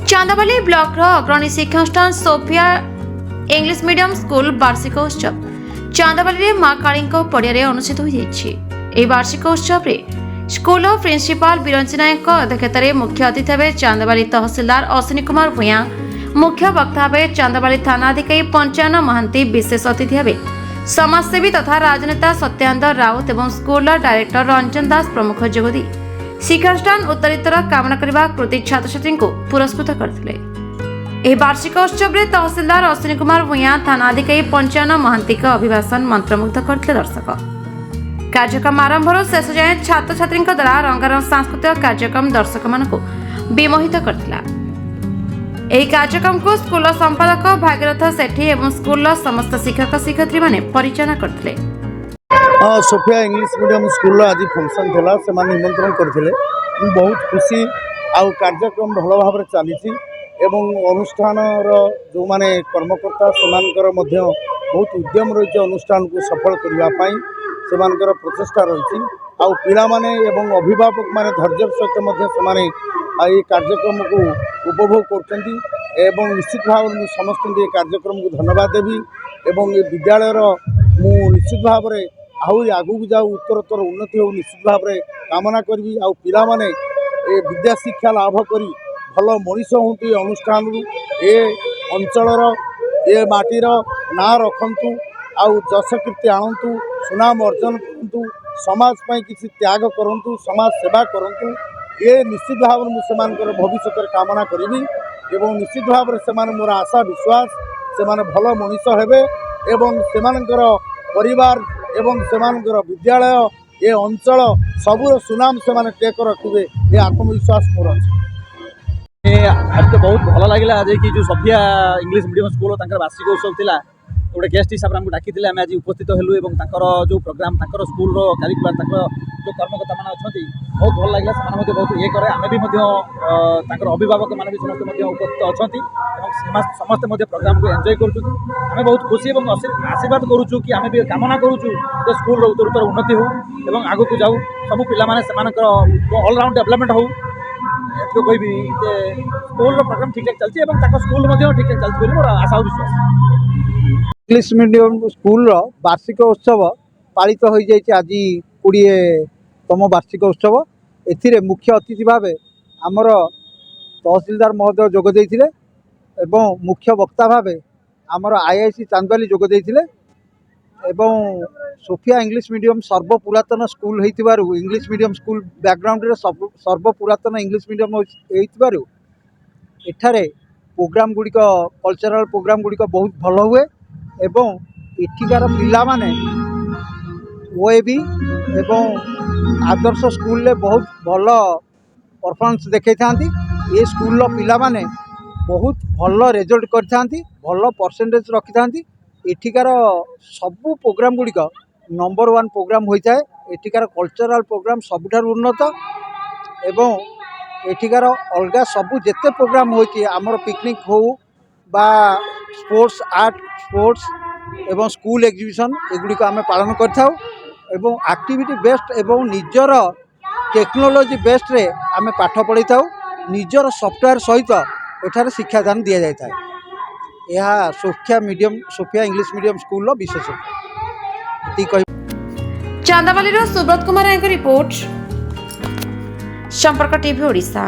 चांदाबाली block अग्रणी शिक्षानुष्ठान Sophia English medium school वार्षिक उत्सव चांदाबाली मां काली पड़िया अनुष्ठित हो वार्षिक उत्सव में स्कूल प्रिंसिपाल बिरंची नायक अध्यक्षतार मुख्य अतिथि भाव चांदाबाली तहसीलदार अश्विनी कुमार भूया मुख्य वक्ता भाव चांदाबाली थाना अधिकारी पंचायन महांती विशेष अतिथि भाव समाजसेवी तथा राजनेता सत्यानंद राउत और स्कूल डायरेक्टर रंजन दास प्रमुख जोगदी शिक्षानुष्ठान उत्तरोत्तर कामना करने कृति छात्र छात्री को पुरस्कृत करते। वार्षिक उत्सव में तहसीलदार अश्विनी कुमार भूया थाना अधिकारी पंचायन महांती अभिभाषण मंत्रमुग्ध करते दर्शक। कार्यक्रम आरंभ शेष जाए छात्र छात्री द्वारा रंगारंग सांस्कृतिक कार्यक्रम दर्शक मान विमोहित करथिला। कार्यक्रम को स्कूल संपादक भागीरथ सेठी और स्कूल समस्त शिक्षक शिक्षयित्री माने परिचालना करथिले। सोफिया इंग्लिश मीडियम स्कूल आज फंक्शन थी से निमंत्रण करते बहुत खुशी आउ कार्यक्रम भल भाव चली अनुष्ठान जो माने कर्मकर्ता से बहुत उद्यम रही अनुष्ठान को सफल करने से प्रचेषा रही आउ पिला माने एवं अभिभावक माने धैर्य सहित ये कार्यक्रम को उपभोग कर निश्चित भाव में समस्त ये कार्यक्रम को धन्यवाद देवी एवं ये विद्यालय मु निश्चित भाव में आहरी आगू जाऊ उत्तरोत्तर उन्नति हो निश्चित भाव में कामना करी आउ पिला माने ए विद्या शिक्षा लाभ करी भल मनीष हूँ अनुष्ठान ए अंचलर ए माटीर ना रखु आउ जस कीर्ति आणतु सुनाम अर्जन करूँ समाज पर किसी त्याग करूँ समाज सेवा करूँ ये निश्चित भाव में मुझे भविष्य कामना करी एवं निश्चित भाव में से मोर आशा विश्वास से भल मनीष हेबे एवं से परिवार एवं से विद्यालय ये अंचल सबूर सुनाम से टेक रखिए ये आत्मविश्वास मोर अच्छे। आज तो बहुत भल लगे आज कि जो सोफिया इंग्लिश मीडियम स्कूल वार्षिक उत्सव था गोटे गेस्ट हिसाब से आमको डाकी आम आज उपस्थित हेलु और जो प्रोग्राम स्कूल कारिकुलर जो कर्मकर्ता मैंने अच्छा बहुत भल लगे से बहुत ये करे आम भी अभिभावक मैंने भी समस्त उपस्थित अच्छा समस्ते प्रोग्राम को एंजॉय करें बहुत खुशी और आशीर्वाद करुचु कि आम भी कामना करुचु स्कूल उत्तरोत्तर उन्नति हो आग को जाऊ सब पाने ऑलराउंड डेवलपमेंट हो कोई भी स्कूल प्रोग्राम ठीक ठाक चलती स्कूल ठीक ठाक चलती मोर आशा और विश्वास। इंग्लिश मीडियम स्कूल वार्षिक उत्सव पालित हो जाए आज 20तम वार्षिक उत्सव ए मुख्य अतिथि भाव आमर तहसीलदार महोदय जोगदे एवं मुख्य वक्ता भाव आमर आईआईसी चांदाबाली जोगदे एवं सोफिया इंग्लिश मीडियम सर्वपुरातन स्कूल हो इंग्लिश मीडियम स्कूल बैकग्राउंड सर्वपुरातन इंग्लिश मीडियम हो एठारे प्रोग्राम गुड़िक कल्चरल प्रोग्राम गुड़िक बहुत भल हुए एवं एठिकार पिला माने ओएबी एवं आदर्श स्कूल ले बहुत भल परफॉर्मेंस देखै थांती ये स्कूल पिला माने बहुत भल रिजल्ट करथांती भल परसेंटेज रखि थांती एठिकार सबु प्रोग्राम गुड़िक नंबर 1 प्रोग्राम होता है एठिकार कल्चरल प्रोग्राम सबुठार उन्नत एवं एठिकार अलग सबु जेते प्रोग्राम होती आमर पिकनिक हो बा स्पोर्ट्स आर्ट स्पोर्ट्स एवं स्कूल एग्जिबिशन एगुड़िक आम पालन करथाउ एवं एक्टिविटी बेस्ड एवं निजर टेक्नोलोजी बेस्ड रे आम पाठ पढ़ी थाउ निजर सॉफ्टवेयर सहित एठारे शिक्षादान दि जाए यह सोफिया इंग्लिश मीडियम स्कूल विशेषता। चांदाबाली सुब्रत कुमार रिपोर्ट संपर्क टीवी ओडिशा।